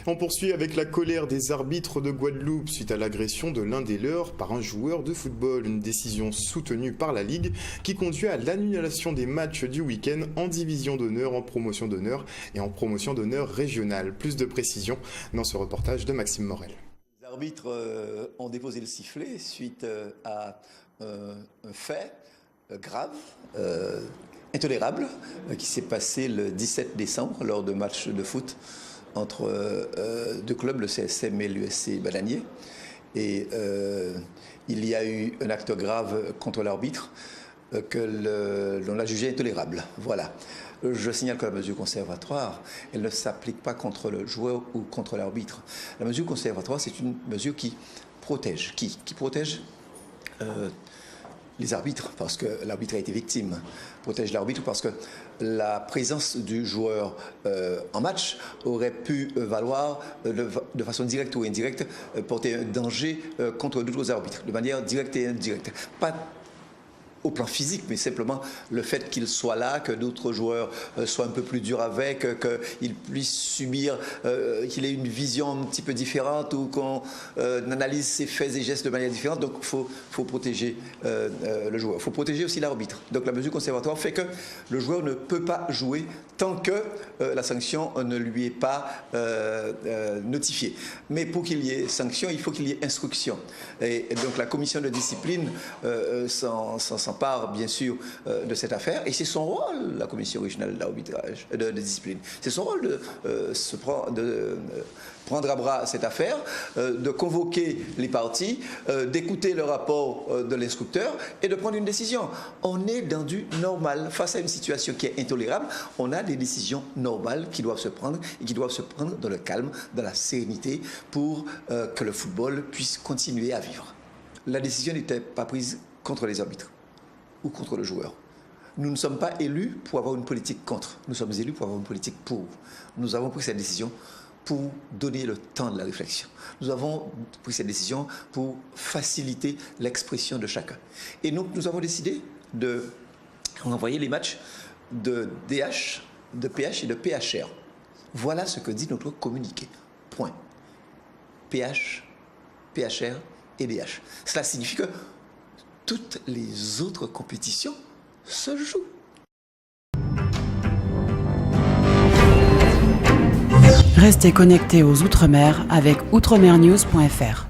On poursuit avec la colère des arbitres de Guadeloupe suite à l'agression de l'un des leurs par un joueur de football. Une décision soutenue par la Ligue qui conduit à l'annulation des matchs du week-end en division d'honneur, en promotion d'honneur et en promotion d'honneur régionale. Plus de précisions dans ce reportage de Maxime Morel. Les arbitres ont déposé le sifflet suite à un fait grave, intolérable, qui s'est passé le 17 décembre lors de matchs de foot entre deux clubs, le CSM et l'USC Bananier. Et il y a eu un acte grave contre l'arbitre que l'on a jugé intolérable. Voilà. Je signale que la mesure conservatoire, elle ne s'applique pas contre le joueur ou contre l'arbitre. La mesure conservatoire, c'est une mesure qui protège. Qui protège les arbitres, parce que l'arbitre a été victime. Protège l'arbitre parce que la présence du joueur en match aurait pu valoir de façon directe ou indirecte porter un danger contre d'autres arbitres, de manière directe et indirecte. Pas au plan physique, mais simplement le fait qu'il soit là, que d'autres joueurs soient un peu plus durs avec, qu'il puisse subir, qu'il ait une vision un petit peu différente ou qu'on analyse ses faits et gestes de manière différente. Donc il faut protéger le joueur. Il faut protéger aussi l'arbitre. Donc la mesure conservatoire fait que le joueur ne peut pas jouer tant que la sanction ne lui est pas notifiée. Mais pour qu'il y ait sanction, il faut qu'il y ait instruction. Et donc la commission de discipline s'empare bien sûr de cette affaire, et c'est son rôle, la commission régionale d'arbitrage, de discipline. C'est son rôle de prendre à bras cette affaire, de convoquer les parties, d'écouter le rapport de l'instructeur et de prendre une décision. On est dans du normal. Face à une situation qui est intolérable, on a des décisions normales qui doivent se prendre et qui doivent se prendre dans le calme, dans la sérénité pour que le football puisse continuer à vivre. La décision n'était pas prise contre les arbitres ou contre le joueur. Nous ne sommes pas élus pour avoir une politique contre. Nous sommes élus pour avoir une politique pour. Nous avons pris cette décision pour donner le temps de la réflexion. Nous avons pris cette décision pour faciliter l'expression de chacun. Et donc nous avons décidé de renvoyer les matchs de DH, de PH et de PHR. Voilà ce que dit notre communiqué. Point. PH, PHR et DH. Cela signifie que toutes les autres compétitions se jouent. Restez connectés aux Outre-mer avec outremernews.fr.